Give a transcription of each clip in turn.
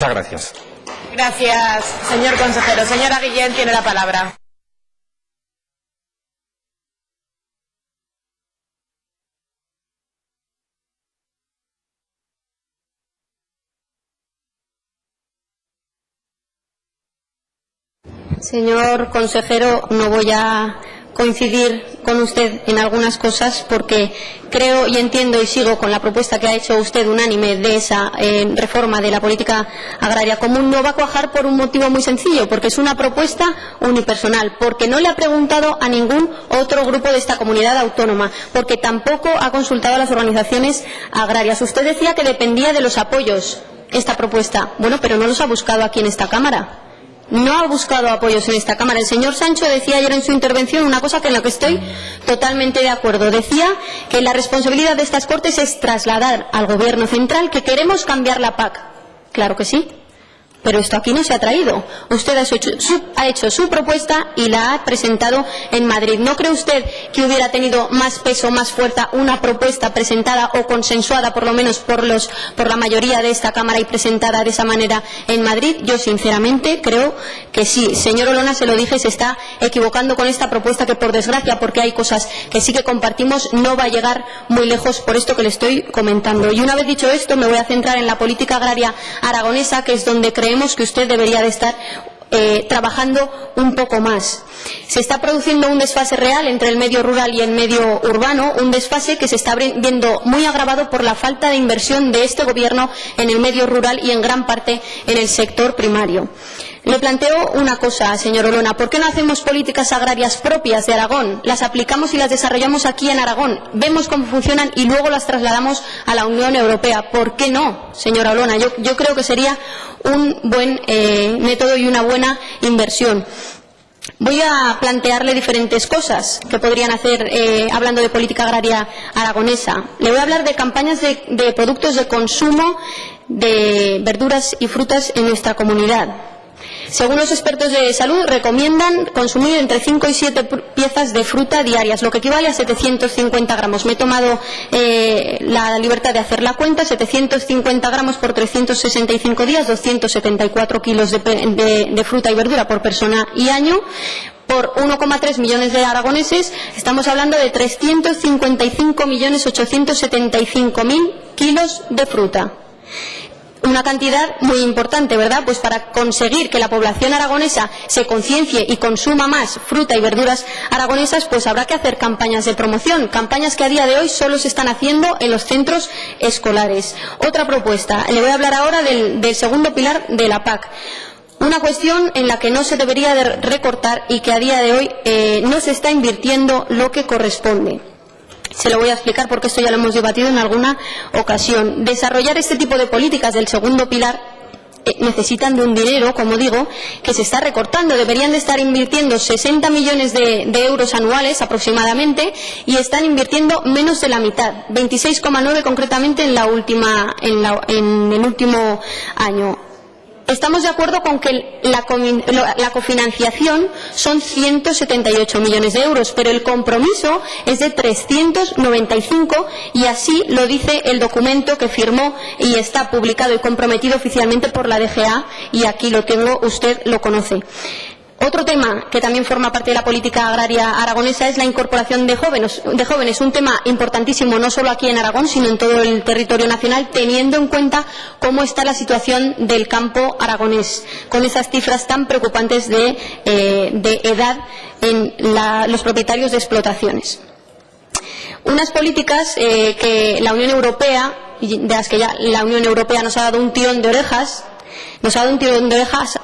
Muchas gracias. Gracias, señor consejero. Señora Guillén tiene la palabra. Señor consejero, no voy a coincidir con usted en algunas cosas porque creo y entiendo y sigo con la propuesta que ha hecho usted unánime de esa reforma de la política agraria común. No va a cuajar por un motivo muy sencillo, porque es una propuesta unipersonal, porque no le ha preguntado a ningún otro grupo de esta comunidad autónoma, porque tampoco ha consultado a las organizaciones agrarias. Usted decía que dependía de los apoyos esta propuesta. Bueno, pero no los ha buscado aquí en esta Cámara. No ha buscado apoyos en esta Cámara. El señor Sancho decía ayer en su intervención una cosa en la que estoy totalmente de acuerdo. Decía que la responsabilidad de estas Cortes es trasladar al Gobierno central que queremos cambiar la PAC. Claro que sí. Pero esto aquí no se ha traído. Usted ha hecho su propuesta y la ha presentado en Madrid. ¿No cree usted que hubiera tenido más peso, más fuerza una propuesta presentada o consensuada por lo menos por la mayoría de esta Cámara y presentada de esa manera en Madrid? Yo sinceramente creo que sí. Señor Olona, se lo dije, se está equivocando con esta propuesta que, por desgracia, porque hay cosas que sí que compartimos, no va a llegar muy lejos por esto que le estoy comentando. Y una vez dicho esto, me voy a centrar en la política agraria aragonesa, que es donde creemos que usted debería de estar trabajando un poco más. Se está produciendo un desfase real entre el medio rural y el medio urbano, un desfase que se está viendo muy agravado por la falta de inversión de este Gobierno en el medio rural y en gran parte en el sector primario. Le planteo una cosa, señor Olona. ¿Por qué no hacemos políticas agrarias propias de Aragón? Las aplicamos y las desarrollamos aquí en Aragón. Vemos cómo funcionan y luego las trasladamos a la Unión Europea. ¿Por qué no, señora Olona? Yo creo que sería un buen método y una buena inversión. Voy a plantearle diferentes cosas que podrían hacer hablando de política agraria aragonesa. Le voy a hablar de campañas de productos de consumo de verduras y frutas en nuestra comunidad. Según los expertos de salud, recomiendan consumir entre 5 y 7 piezas de fruta diarias, lo que equivale a 750 gramos. Me he tomado la libertad de hacer la cuenta: 750 gramos por 365 días, 274 kilos de fruta y verdura por persona y año. Por 1,3 millones de aragoneses estamos hablando de 355.875.000 kilos de fruta. Una cantidad muy importante, ¿verdad? Pues para conseguir que la población aragonesa se conciencie y consuma más fruta y verduras aragonesas, pues habrá que hacer campañas de promoción, campañas que a día de hoy solo se están haciendo en los centros escolares. Otra propuesta, le voy a hablar ahora del segundo pilar de la PAC. Una cuestión en la que no se debería de recortar y que a día de hoy no se está invirtiendo lo que corresponde. Se lo voy a explicar porque esto ya lo hemos debatido en alguna ocasión. Desarrollar este tipo de políticas del segundo pilar necesitan de un dinero, como digo, que se está recortando. Deberían de estar invirtiendo 60 millones de euros anuales aproximadamente y están invirtiendo menos de la mitad, 26,9 concretamente en el último año. Estamos de acuerdo con que la cofinanciación son 178 millones de euros, pero el compromiso es de 395 y así lo dice el documento que firmó y está publicado y comprometido oficialmente por la DGA, y aquí lo tengo, usted lo conoce. Otro tema que también forma parte de la política agraria aragonesa es la incorporación de jóvenes, un tema importantísimo no solo aquí en Aragón, sino en todo el territorio nacional, teniendo en cuenta cómo está la situación del campo aragonés, con esas cifras tan preocupantes de edad en los propietarios de explotaciones. Unas políticas que la Unión Europea, de las que ya la Unión Europea nos ha dado un tirón de orejas,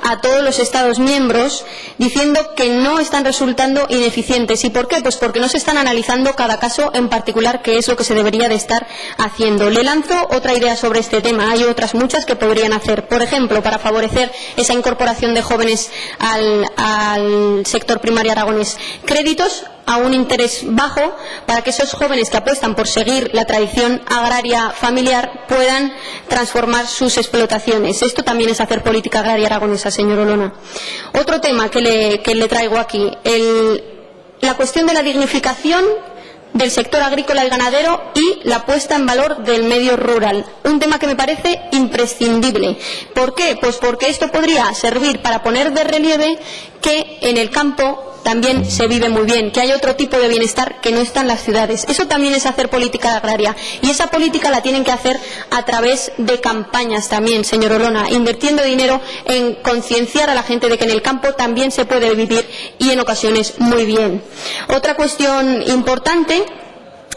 a todos los Estados miembros, diciendo que no están resultando ineficientes. ¿Y por qué? Pues porque no se están analizando cada caso en particular, que es lo que se debería de estar haciendo. Le lanzo otra idea sobre este tema. Hay otras muchas que podrían hacer. Por ejemplo, para favorecer esa incorporación de jóvenes al sector primario aragonés, créditos a un interés bajo para que esos jóvenes que apuestan por seguir la tradición agraria familiar puedan transformar sus explotaciones. Esto también es hacer política agraria aragonesa, señor Olona. Otro tema que le traigo aquí, la cuestión de la dignificación del sector agrícola y ganadero y la puesta en valor del medio rural. Un tema que me parece imprescindible. ¿Por qué? Pues porque esto podría servir para poner de relieve que en el campo también se vive muy bien, que hay otro tipo de bienestar que no está en las ciudades. Eso también es hacer política agraria, y esa política la tienen que hacer a través de campañas también, señor Olona, invirtiendo dinero en concienciar a la gente de que en el campo también se puede vivir, y en ocasiones muy bien. Otra cuestión importante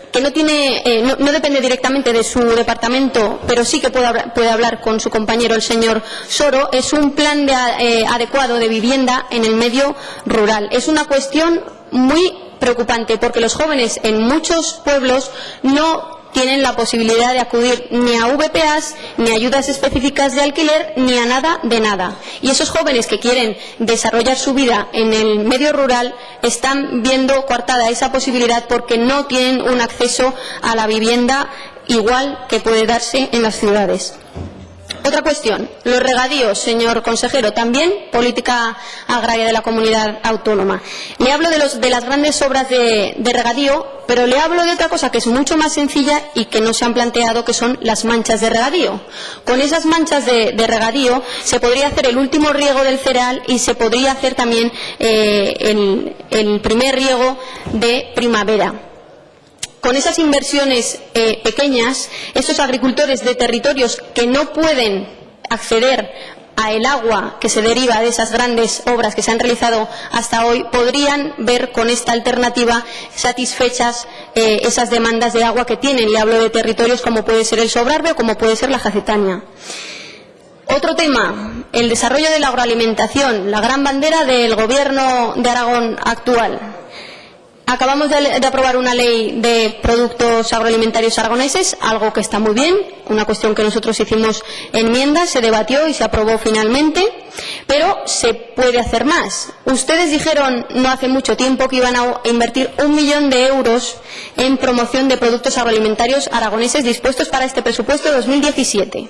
que no depende directamente de su departamento, pero sí que puede hablar con su compañero, el señor Soro, es un plan adecuado de vivienda en el medio rural. Es una cuestión muy preocupante, porque los jóvenes en muchos pueblos no tienen la posibilidad de acudir ni a VPAs, ni a ayudas específicas de alquiler, ni a nada de nada. Y esos jóvenes que quieren desarrollar su vida en el medio rural están viendo coartada esa posibilidad porque no tienen un acceso a la vivienda igual que puede darse en las ciudades. Otra cuestión, los regadíos, señor consejero, también política agraria de la comunidad autónoma. Le hablo de las grandes obras de regadío, pero le hablo de otra cosa que es mucho más sencilla y que no se han planteado, que son las manchas de regadío. Con esas manchas de regadío se podría hacer el último riego del cereal y se podría hacer también el primer riego de primavera. Con esas inversiones pequeñas, estos agricultores de territorios que no pueden acceder a el agua que se deriva de esas grandes obras que se han realizado hasta hoy, podrían ver con esta alternativa satisfechas esas demandas de agua que tienen. Le hablo de territorios como puede ser el Sobrarbe o como puede ser la Jacetania. Otro tema, el desarrollo de la agroalimentación, la gran bandera del Gobierno de Aragón actual. Acabamos de aprobar una ley de productos agroalimentarios aragoneses, algo que está muy bien, una cuestión que nosotros hicimos enmiendas, se debatió y se aprobó finalmente, pero se puede hacer más. Ustedes dijeron no hace mucho tiempo que iban a invertir 1 millón de euros en promoción de productos agroalimentarios aragoneses dispuestos para este presupuesto de 2017.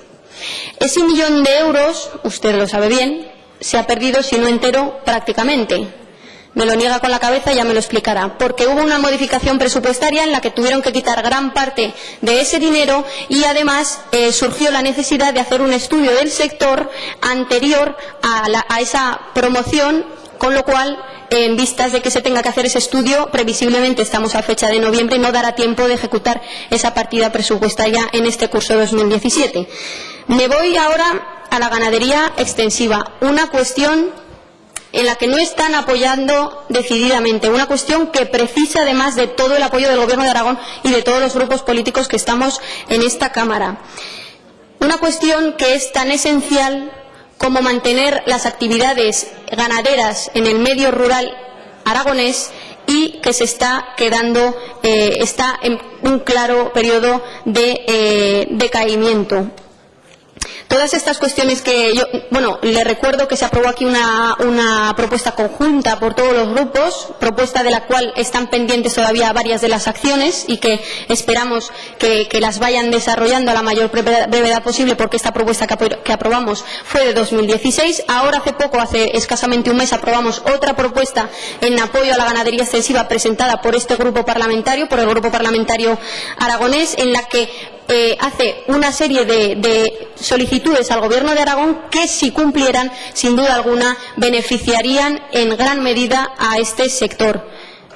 Ese 1 millón de euros, usted lo sabe bien, se ha perdido, si no entero, prácticamente. Me lo niega con la cabeza, ya me lo explicará, porque hubo una modificación presupuestaria en la que tuvieron que quitar gran parte de ese dinero y además surgió la necesidad de hacer un estudio del sector anterior a esa promoción, con lo cual, en vistas de que se tenga que hacer ese estudio, previsiblemente estamos a fecha de noviembre, no dará tiempo de ejecutar esa partida presupuestaria en este curso 2017. Me voy ahora a la ganadería extensiva, una cuestión en la que no están apoyando decididamente, una cuestión que precisa además de todo el apoyo del Gobierno de Aragón y de todos los grupos políticos que estamos en esta Cámara. Una cuestión que es tan esencial como mantener las actividades ganaderas en el medio rural aragonés y que se está quedando, está en un claro periodo de decaimiento. Todas estas cuestiones que le recuerdo que se aprobó aquí una propuesta conjunta por todos los grupos, propuesta de la cual están pendientes todavía varias de las acciones y que esperamos que las vayan desarrollando a la mayor brevedad posible, porque esta propuesta que aprobamos fue de 2016. Ahora hace escasamente un mes, aprobamos otra propuesta en apoyo a la ganadería extensiva presentada por este grupo parlamentario, por el grupo parlamentario aragonés, en la que hace una serie de solicitudes al Gobierno de Aragón que, si cumplieran, sin duda alguna, beneficiarían en gran medida a este sector.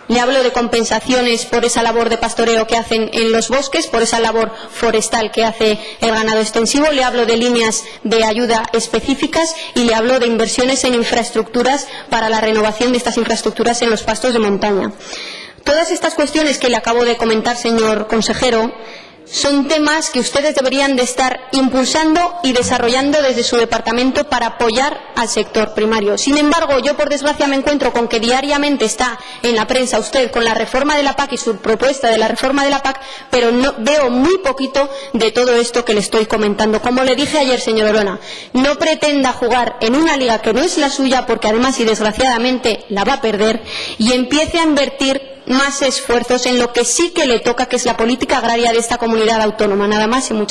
Le hablo de compensaciones por esa labor de pastoreo que hacen en los bosques, por esa labor forestal que hace el ganado extensivo, le hablo de líneas de ayuda específicas y le hablo de inversiones en infraestructuras para la renovación de estas infraestructuras en los pastos de montaña. Todas estas cuestiones que le acabo de comentar, señor consejero, son temas que ustedes deberían de estar impulsando y desarrollando desde su departamento para apoyar al sector primario. Sin embargo, yo por desgracia me encuentro con que diariamente está en la prensa usted con la reforma de la PAC y su propuesta de la reforma de la PAC, pero no veo muy poquito de todo esto que le estoy comentando. Como le dije ayer, señor Olona, no pretenda jugar en una liga que no es la suya, porque además y desgraciadamente la va a perder, y empiece a invertir más esfuerzos en lo que sí que le toca, que es la política agraria de esta comunidad autónoma. Nada más y muchas gracias.